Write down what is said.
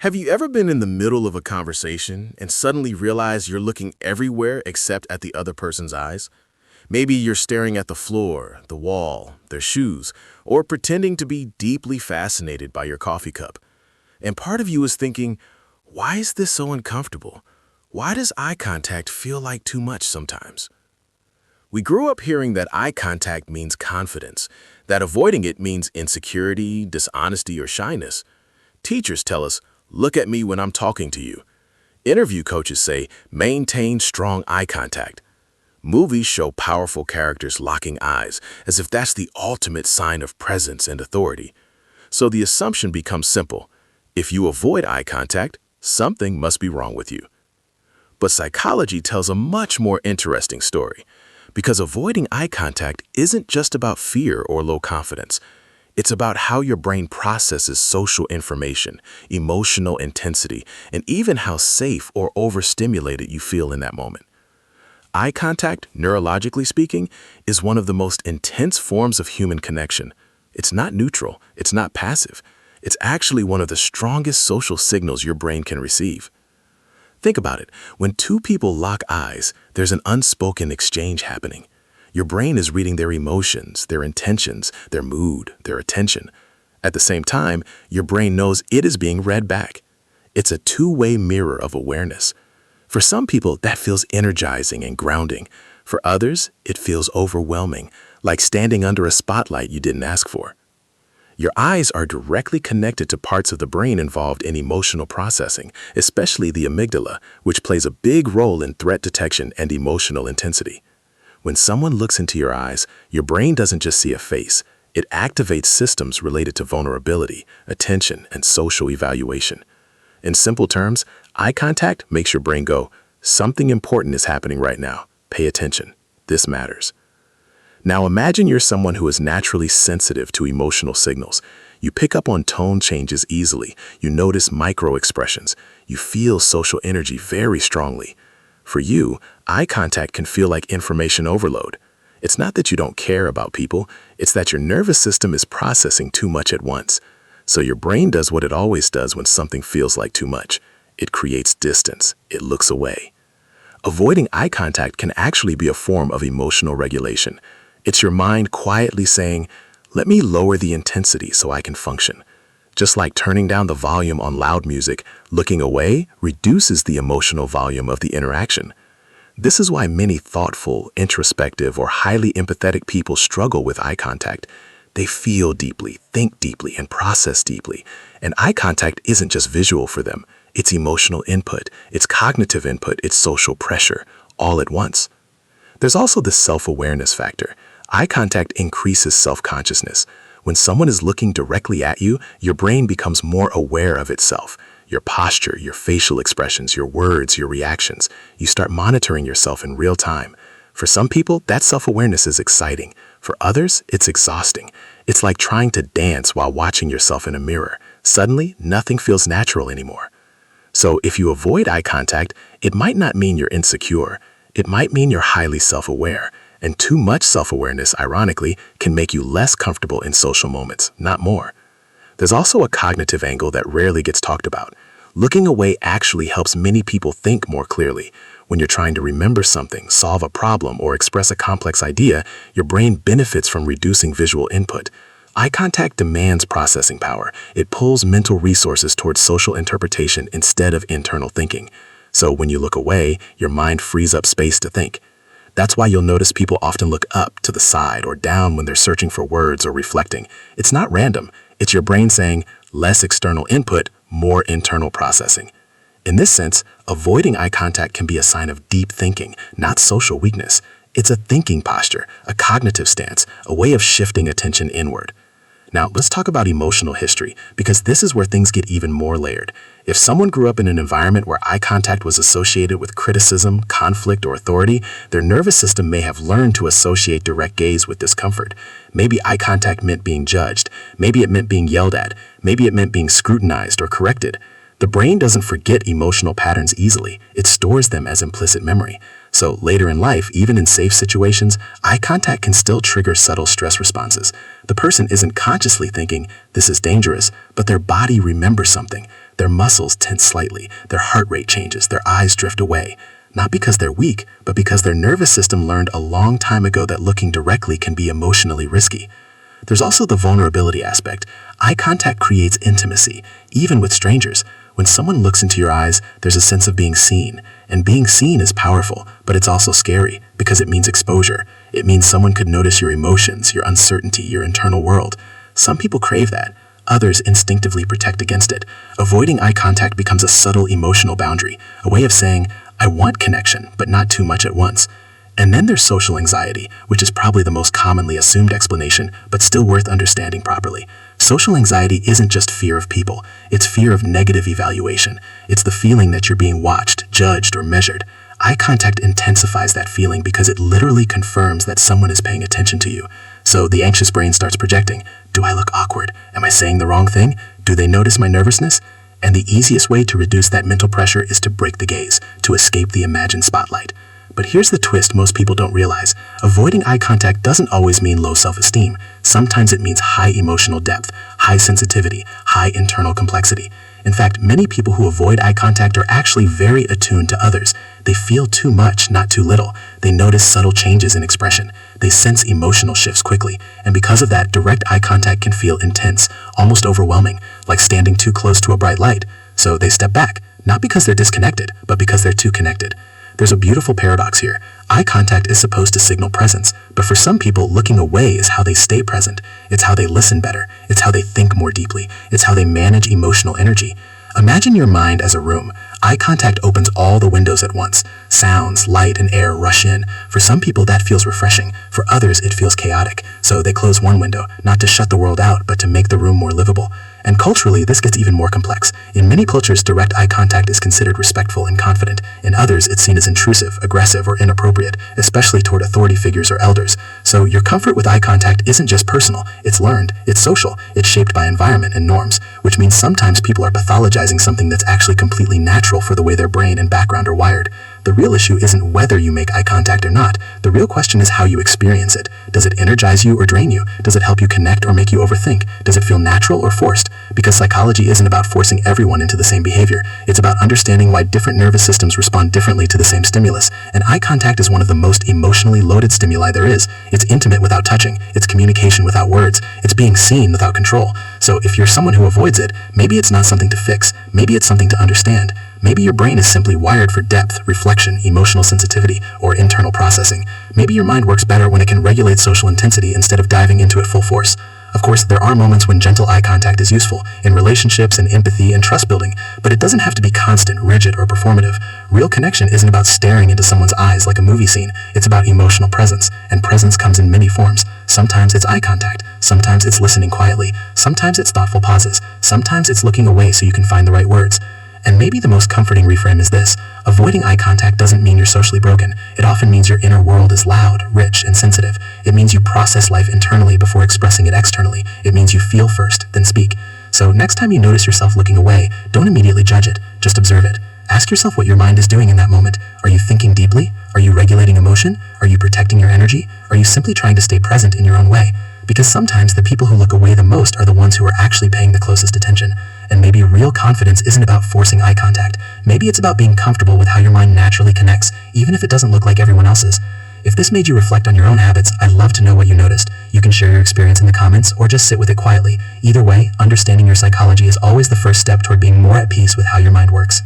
Have you ever been in the middle of a conversation and suddenly realize you're looking everywhere except at the other person's eyes? Maybe you're staring at the floor, the wall, their shoes, or pretending to be deeply fascinated by your coffee cup. And part of you is thinking, why is this so uncomfortable? Why does eye contact feel like too much sometimes? We grew up hearing that eye contact means confidence, that avoiding it means insecurity, dishonesty, or shyness. Teachers tell us, look at me when I'm talking to you. Interview coaches say, maintain strong eye contact. Movies show powerful characters locking eyes, as if that's the ultimate sign of presence and authority. So the assumption becomes simple. If you avoid eye contact, something must be wrong with you. But psychology tells a much more interesting story, because avoiding eye contact isn't just about fear or low confidence. It's about how your brain processes social information, emotional intensity, and even how safe or overstimulated you feel in that moment. Eye contact, neurologically speaking, is one of the most intense forms of human connection. It's not neutral, it's not passive. It's actually one of the strongest social signals your brain can receive. Think about it. When two people lock eyes, there's an unspoken exchange happening. Your brain is reading their emotions, their intentions, their mood, their attention. At the same time, your brain knows it is being read back. It's a two-way mirror of awareness. For some people, that feels energizing and grounding. For others, it feels overwhelming, like standing under a spotlight you didn't ask for. Your eyes are directly connected to parts of the brain involved in emotional processing, especially the amygdala, which plays a big role in threat detection and emotional intensity. When someone looks into your eyes, your brain doesn't just see a face. It activates systems related to vulnerability, attention, and social evaluation. In simple terms, eye contact makes your brain go, something important is happening right now. Pay attention. This matters. Now imagine you're someone who is naturally sensitive to emotional signals. You pick up on tone changes easily. You notice micro-expressions. You feel social energy very strongly. For you, eye contact can feel like information overload. It's not that you don't care about people, it's that your nervous system is processing too much at once. So your brain does what it always does when something feels like too much. It creates distance. It looks away. Avoiding eye contact can actually be a form of emotional regulation. It's your mind quietly saying, let me lower the intensity so I can function. Just like turning down the volume on loud music, looking away reduces the emotional volume of the interaction. This is why many thoughtful, introspective, or highly empathetic people struggle with eye contact. They feel deeply, think deeply, and process deeply. And eye contact isn't just visual for them. It's emotional input, it's cognitive input, it's social pressure, all at once. There's also the self-awareness factor. Eye contact increases self-consciousness. When someone is looking directly at you, your brain becomes more aware of itself. Your posture, your facial expressions, your words, your reactions. You start monitoring yourself in real time. For some people, that self-awareness is exciting. For others, it's exhausting. It's like trying to dance while watching yourself in a mirror. Suddenly, nothing feels natural anymore. So if you avoid eye contact, it might not mean you're insecure. It might mean you're highly self-aware. And too much self-awareness, ironically, can make you less comfortable in social moments, not more. There's also a cognitive angle that rarely gets talked about. Looking away actually helps many people think more clearly. When you're trying to remember something, solve a problem, or express a complex idea, your brain benefits from reducing visual input. Eye contact demands processing power. It pulls mental resources towards social interpretation instead of internal thinking. So when you look away, your mind frees up space to think. That's why you'll notice people often look up, to the side, or down when they're searching for words or reflecting. It's not random. It's your brain saying, less external input, more internal processing. In this sense, avoiding eye contact can be a sign of deep thinking, not social weakness. It's a thinking posture, a cognitive stance, a way of shifting attention inward. Now, let's talk about emotional history, because this is where things get even more layered. If someone grew up in an environment where eye contact was associated with criticism, conflict, or authority, their nervous system may have learned to associate direct gaze with discomfort. Maybe eye contact meant being judged. Maybe it meant being yelled at. Maybe it meant being scrutinized or corrected. The brain doesn't forget emotional patterns easily. It stores them as implicit memory. So later in life, even in safe situations, eye contact can still trigger subtle stress responses. The person isn't consciously thinking, this is dangerous, but their body remembers something. Their muscles tense slightly, their heart rate changes, their eyes drift away. Not because they're weak, but because their nervous system learned a long time ago that looking directly can be emotionally risky. There's also the vulnerability aspect. Eye contact creates intimacy, even with strangers. When someone looks into your eyes, there's a sense of being seen. And being seen is powerful, but it's also scary because it means exposure. It means someone could notice your emotions, your uncertainty, your internal world. Some people crave that. Others instinctively protect against it. Avoiding eye contact becomes a subtle emotional boundary, a way of saying, I want connection, but not too much at once. And then there's social anxiety, which is probably the most commonly assumed explanation, but still worth understanding properly. Social anxiety isn't just fear of people, it's fear of negative evaluation. It's the feeling that you're being watched, judged, or measured. Eye contact intensifies that feeling because it literally confirms that someone is paying attention to you. So the anxious brain starts projecting, do I look awkward? Am I saying the wrong thing? Do they notice my nervousness? And the easiest way to reduce that mental pressure is to break the gaze, to escape the imagined spotlight. But here's the twist most people don't realize. Avoiding eye contact doesn't always mean low self-esteem. Sometimes it means high emotional depth, high sensitivity, high internal complexity. In fact, many people who avoid eye contact are actually very attuned to others. They feel too much, not too little. They notice subtle changes in expression. They sense emotional shifts quickly. And because of that, direct eye contact can feel intense, almost overwhelming, like standing too close to a bright light. So they step back, not because they're disconnected, but because they're too connected. There's a beautiful paradox here. Eye contact is supposed to signal presence, but for some people, looking away is how they stay present. It's how they listen better. It's how they think more deeply. It's how they manage emotional energy. Imagine your mind as a room. Eye contact opens all the windows at once. Sounds, light, and air rush in. For some people, that feels refreshing. For others, it feels chaotic. So they close one window, not to shut the world out, but to make the room more livable. And culturally, this gets even more complex. In many cultures, direct eye contact is considered respectful and confident. In others, it's seen as intrusive, aggressive, or inappropriate, especially toward authority figures or elders. So your comfort with eye contact isn't just personal, it's learned, it's social, it's shaped by environment and norms, which means sometimes people are pathologizing something that's actually completely natural for the way their brain and background are wired. The real issue isn't whether you make eye contact or not. The real question is how you experience it. Does it energize you or drain you? Does it help you connect or make you overthink? Does it feel natural or forced? Because psychology isn't about forcing everyone into the same behavior. It's about understanding why different nervous systems respond differently to the same stimulus. And eye contact is one of the most emotionally loaded stimuli there is. It's intimate without touching. It's communication without words. It's being seen without control. So if you're someone who avoids it, maybe it's not something to fix. Maybe it's something to understand. Maybe your brain is simply wired for depth, reflection, emotional sensitivity, or internal processing. Maybe your mind works better when it can regulate social intensity instead of diving into it full force. Of course, there are moments when gentle eye contact is useful, in relationships and empathy and trust building, but it doesn't have to be constant, rigid, or performative. Real connection isn't about staring into someone's eyes like a movie scene. It's about emotional presence, and presence comes in many forms. Sometimes it's eye contact, sometimes it's listening quietly, sometimes it's thoughtful pauses, sometimes it's looking away so you can find the right words. And maybe the most comforting reframe is this. Avoiding eye contact doesn't mean you're socially broken. It often means your inner world is loud, rich, and sensitive. It means you process life internally before expressing it externally. It means you feel first, then speak. So next time you notice yourself looking away, don't immediately judge it. Just observe it. Ask yourself what your mind is doing in that moment. Are you thinking deeply? Are you regulating emotion? Are you protecting your energy? Are you simply trying to stay present in your own way? Because sometimes the people who look away the most are the ones who are actually paying the closest attention. And maybe real confidence isn't about forcing eye contact. Maybe it's about being comfortable with how your mind naturally connects, even if it doesn't look like everyone else's. If this made you reflect on your own habits, I'd love to know what you noticed. You can share your experience in the comments or just sit with it quietly. Either way, understanding your psychology is always the first step toward being more at peace with how your mind works.